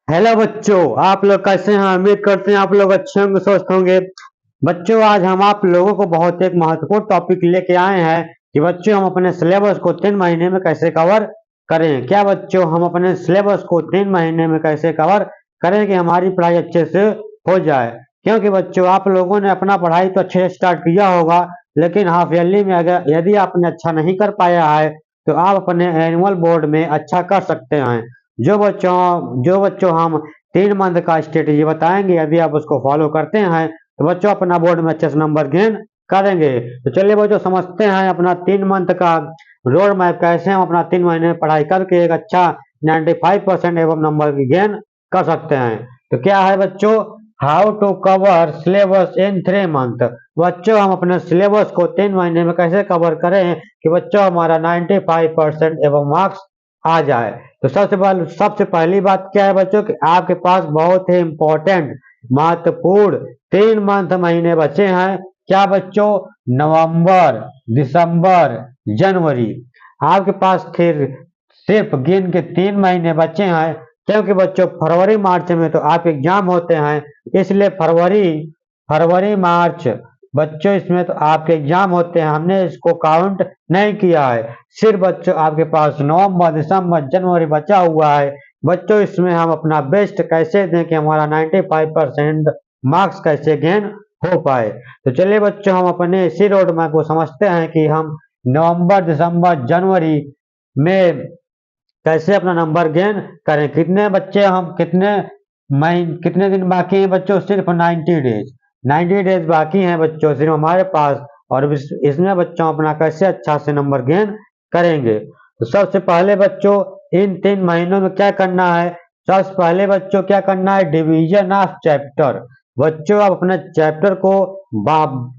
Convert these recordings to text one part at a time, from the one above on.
Hello बच्चों, आप लोग कैसे हैं? उम्मीद करते हैं आप लोग अच्छे होंगे, स्वस्थ होंगे। बच्चों, आज हम आप लोगों को बहुत एक महत्वपूर्ण टॉपिक लेके आए हैं कि बच्चों हम अपने सिलेबस को 3 महीने में कैसे कवर करें। क्या बच्चों, हम अपने सिलेबस को 3 महीने में कैसे कवर करें कि हमारी पढ़ाई अच्छे से हो जाए। क्योंकि बच्चों, आप लोगों ने अपना पढ़ाई तो अच्छे से स्टार्ट किया होगा, लेकिन हाफ ईयरली में अगर यदि आपने अच्छा नहीं कर पाया है तो आप अपने एनुअल बोर्ड में अच्छा कर सकते हैं। जो बच्चों हम 3 मंथ का स्ट्रेटेजी बताएंगे, यदि आप उसको फॉलो करते हैं तो बच्चों अपना बोर्ड में अच्छे से नंबर गेन करेंगे। तो चलिए बच्चों, समझते हैं अपना 3 मंथ का रोड मैप, कैसे हम अपना 3 महीने में पढ़ाई करके एक अच्छा 95% एवं नंबर गेन कर सकते हैं। तो क्या है बच्चों, how to cover syllabus in 3 month. बच्चों, हम अपने सिलेबस को 3 महीने में कैसे कवर करें कि बच्चों हमारा 95% एवं मार्क्स आ जाए। तो सबसे पहली बात क्या है बच्चों कि आपके पास बहुत ही इम्पोर्टेंट महत्वपूर्ण 3 महीने बचे हैं। क्या बच्चों? नवंबर, दिसंबर, जनवरी। आपके पास फिर सिर्फ गिन के 3 महीने बचे हैं, क्योंकि बच्चों फरवरी मार्च में तो आप एग्जाम होते हैं, इसलिए फरवरी फरवरी मार्च बच्चों इसमें तो आपके एग्जाम होते हैं, हमने इसको काउंट नहीं किया है। सिर्फ बच्चों आपके पास नवंबर, दिसंबर, जनवरी बचा हुआ है। बच्चों, इसमें हम अपना बेस्ट कैसे दें कि हमारा 95% मार्क्स कैसे गेन हो पाए। तो चलिए बच्चों, हम अपने इसी रोड मैप को समझते हैं कि हम नवंबर, दिसंबर, जनवरी में कैसे अपना नंबर गेन करें। कितने बच्चे हम कितने दिन बाकी हैं बच्चों? सिर्फ 90 डेज। 90 डेज बाकी हैं बच्चों सिर्फ हमारे पास, और इसमें बच्चों अपना कैसे अच्छा से नंबर गेन करेंगे। तो सबसे पहले बच्चों इन 3 महीनों में क्या करना है? सबसे पहले बच्चों क्या करना है? Division of chapter. बच्चों, आप अपने चैप्टर को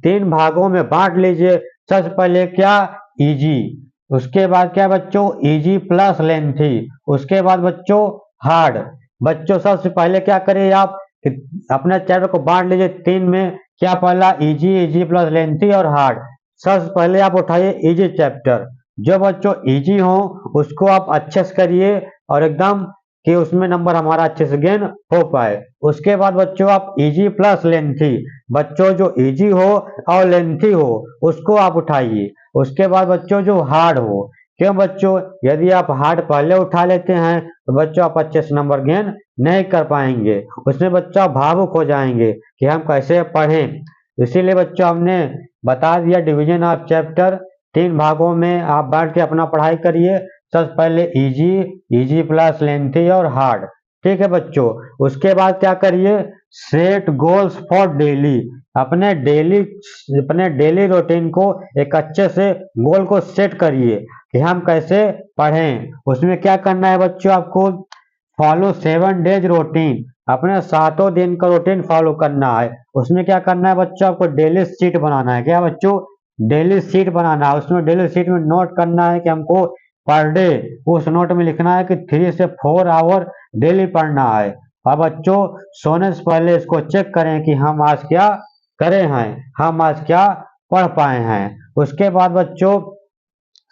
3 भागों में बांट लीजिए। सबसे पहले क्या? इजी। उसके बाद क्या बच्चों? Easy plus lengthy. उसके बाद बच्चों हार्ड। बच्चों, सबसे पहले क्या करिए आप कि अपने चैप्टर को बांट लीजिए 3 में। क्या पहला? इजी, इजी प्लस लेंथी और हार्ड। सबसे पहले आप उठाइए इजी चैप्टर। जो बच्चों इजी हो उसको आप अच्छे से करिए, और एकदम कि उसमें नंबर हमारा अच्छे से गेन हो पाए। उसके बाद बच्चों आप इजी प्लस लेंथी, बच्चों जो इजी हो और लेंथी हो उसको आप उठाइए। उसके बाद बच्चों जो हार्ड हो। क्यों बच्चों? यदि आप हार्ड पहले उठा लेते हैं तो बच्चों आप अच्छे से नंबर गेन नहीं कर पाएंगे, उसमें बच्चा भावुक हो जाएंगे कि हम कैसे पढ़ें। इसीलिए बच्चों हमने बता दिया डिवीजन ऑफ चैप्टर 3 भागों में आप बांट के अपना पढ़ाई करिए। सबसे पहले इजी, इजी प्लस लेंथी और हार्ड। ठीक है बच्चों। उसके बाद क्या करिए? Set goals for daily. अपने डेली अपने डेली रूटीन को एक अच्छे से गोल को सेट करिए कि हम कैसे पढ़ें। उसमें क्या करना है बच्चों? आपको फॉलो 7 डेज रूटीन, अपने 7 दिन का रूटीन फॉलो करना है। उसमें क्या करना है बच्चों? आपको डेली शीट बनाना है। क्या बच्चों? डेली शीट बनाना है। उसमें डेली शीट में नोट करना है कि हमको पर डे उस नोट में लिखना है कि 3 से 4 आवर डेली पढ़ना है। और बच्चों सोने से पहले इसको चेक करें कि हम आज क्या करे हैं, हम आज क्या पढ़ पाए हैं। उसके बाद बच्चों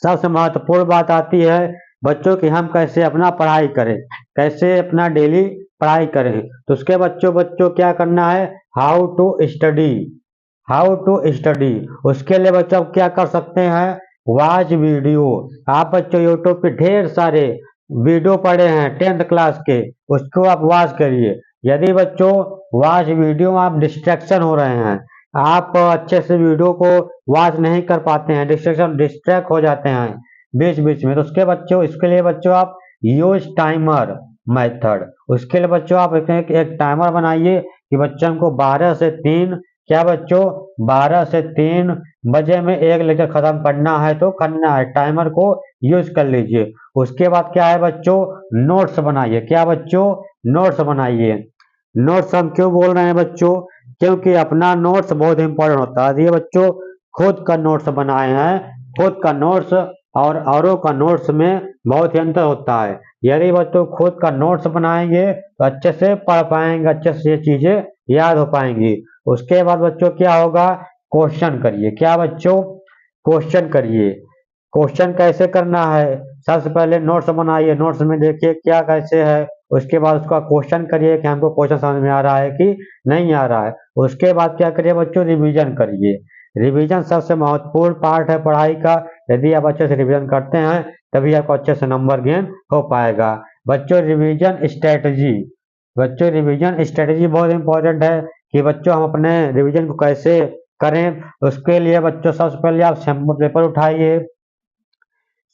सबसे महत्वपूर्ण बात आती है बच्चों कि हम कैसे अपना पढ़ाई करें, कैसे अपना डेली पढ़ाई करें। तो उसके बच्चों बच्चों क्या करना है? How to study, how to study. उसके लिए बच्चों आप क्या कर सकते हैं? Watch video. आप बच्चों यूट्यूब पे ढेर सारे वीडियो पढ़े हैं 10th क्लास के, उसको आप वॉच करिए। यदि बच्चों वॉच वीडियो में आप डिस्ट्रैक्शन हो रहे हैं, आप अच्छे से वीडियो को वॉच नहीं कर पाते हैं, डिस्ट्रैक्ट हो जाते हैं बीच बीच में, तो इसके लिए बच्चों आप यूज टाइमर मेथड। उसके लिए बच्चों आप एक टाइमर बनाइए कि बच्चों को 12 से 3, क्या बच्चों 12 से 3 बजे में एक लेक्चर खत्म करना है तो करना है, टाइमर को यूज कर लीजिए। उसके बाद क्या है बच्चों? नोट्स बनाइए। क्या बच्चों? नोट्स बनाइए। नोट्स हम क्यों बोल रहे हैं बच्चों? क्योंकि अपना नोट्स बहुत इंपॉर्टेंट होता है। ये बच्चों खुद का नोट्स बनाए हैं, खुद का नोट्स और औरों का नोट्स में बहुत ही अंतर होता है। यदि बच्चों खुद का नोट्स बनाएंगे तो अच्छे से पढ़ पाएंगे, अच्छे से ये चीजें याद हो पाएंगी। उसके बाद बच्चों क्या होगा? क्वेश्चन करिए। क्या बच्चों? क्वेश्चन करिए। क्वेश्चन कैसे करना है? सबसे पहले नोट्स बनाइए, नोट्स में देखिए क्या कैसे है, उसके बाद उसका क्वेश्चन करिए कि हमको क्वेश्चन समझ में आ रहा है कि नहीं आ रहा है। उसके बाद क्या करिए बच्चों, रिवीजन करिए। रिवीजन सबसे महत्वपूर्ण पार्ट है पढ़ाई का। यदि आप अच्छे से रिवीजन करते हैं तभी आपको अच्छे से नंबर गेन हो पाएगा। बच्चों रिवीजन स्ट्रेटजी, बच्चों रिवीजन स्ट्रेटजी बहुत इंपॉर्टेंट है कि बच्चों हम अपने रिवीजन को कैसे करें। उसके लिए बच्चों सबसे पहले आप सैंपल पेपर उठाइए।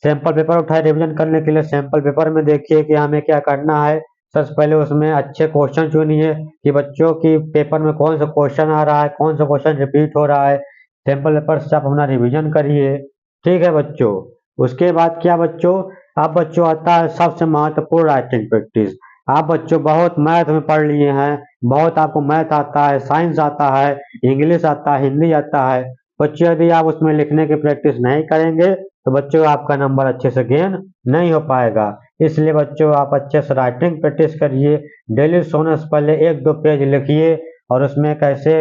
सैंपल पेपर उठाए रिवीजन करने के लिए सैंपल पेपर में देखिए कि हमें क्या करना है। सबसे पहले उसमें अच्छे क्वेश्चन चुनिए कि बच्चों की पेपर में कौन सा क्वेश्चन आ रहा है, कौन सा क्वेश्चन रिपीट हो रहा है। सैंपल पेपर से आप अपना रिवीजन करिए। ठीक है बच्चों। उसके बाद क्या बच्चों, अब बच्चों आता है सबसे महत्वपूर्ण राइटिंग प्रैक्टिस। आप बच्चों बहुत मैथ में पढ़ लिए हैं, बहुत आपको मैथ आता है, साइंस आता है, इंग्लिश आता है, हिंदी आता है। बच्चों यदि आप उसमें लिखने की प्रैक्टिस नहीं करेंगे तो बच्चों आपका नंबर अच्छे से गेन नहीं हो पाएगा। इसलिए बच्चों आप अच्छे से राइटिंग प्रैक्टिस करिए। डेली सोने से पहले 1-2 पेज लिखिए और उसमें कैसे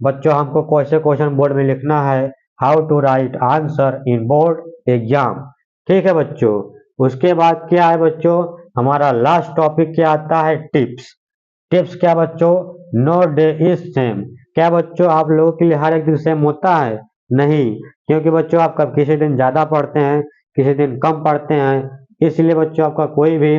बच्चों हमको कैसे क्वेश्चन बोर्ड में लिखना है, how to write answer in board exam. ठीक है बच्चों। उसके बाद क्या है बच्चों, हमारा लास्ट टॉपिक क्या आता है, टिप्स। टिप्स क्या बच्चों, नो डे इज सेम। क्या बच्चों आप लोगों के लिए हर एक दिन सेम होता है? नहीं, क्योंकि बच्चों आप कब किसी दिन ज्यादा पढ़ते हैं, किसी दिन कम पढ़ते हैं। इसलिए बच्चों आपका कोई भी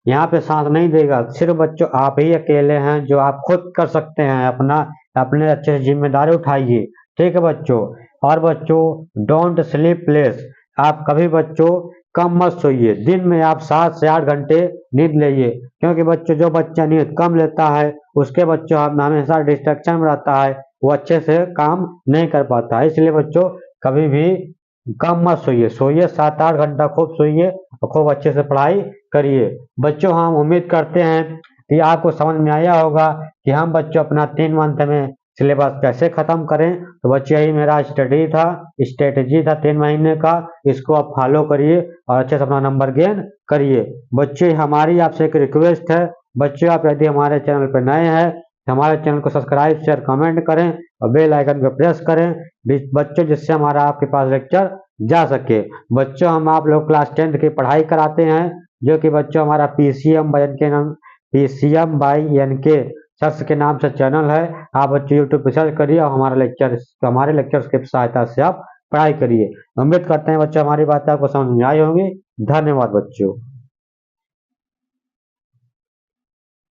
यहाँ पे साथ नहीं देगा। सिर्फ बच्चों आप ही अकेले हैं जो आप खुद कर सकते हैं। अपना अपने अच्छे से जिम्मेदारी उठाइए। ठीक है बच्चों। और बच्चों डोंट स्लीप लेस। आप कभी बच्चों कम मत सोइए। दिन में आप 7 से 8 घंटे नींद लीजिए, क्योंकि बच्चों जो बच्चा नींद कम लेता है उसके बच्चों हमेशा डिस्ट्रैक्शन में रहता है, वो अच्छे से काम नहीं कर पाता है। इसलिए बच्चों कभी भी कम मत सोइए, सोइए 7-8 घंटा खूब सोइए और खूब अच्छे से पढ़ाई करिए। बच्चों हम उम्मीद करते हैं कि आपको समझ में आया होगा कि हम बच्चों अपना 3 मंथ में सिलेबस कैसे खत्म करें। तो बच्चों यही मेरा स्ट्रेटेजी था 3 महीने का। इसको आप फॉलो करिए और अच्छे से अपना नंबर गेन करिए। बच्चों हमारी आपसे एक रिक्वेस्ट है, बच्चों आप यदि हमारे चैनल पर नए हैं तो हमारे चैनल को सब्सक्राइब शेयर कमेंट करें और बेल आइकन को प्रेस करें बच्चों, जिससे हमारा आपके पास लेक्चर जा सके। बच्चों हम आप लोग क्लास 10th की पढ़ाई कराते हैं, जो कि बच्चों हमारा पीसीएम बाई एन के शख्स के नाम से चैनल है। आप बच्चों यूट्यूब पर सर्च करिए और हमारे लेक्चर की सहायता से आप पढ़ाई करिए। उम्मीद करते हैं बच्चों हमारी बातें आपको समझ में आई होंगी। धन्यवाद बच्चों।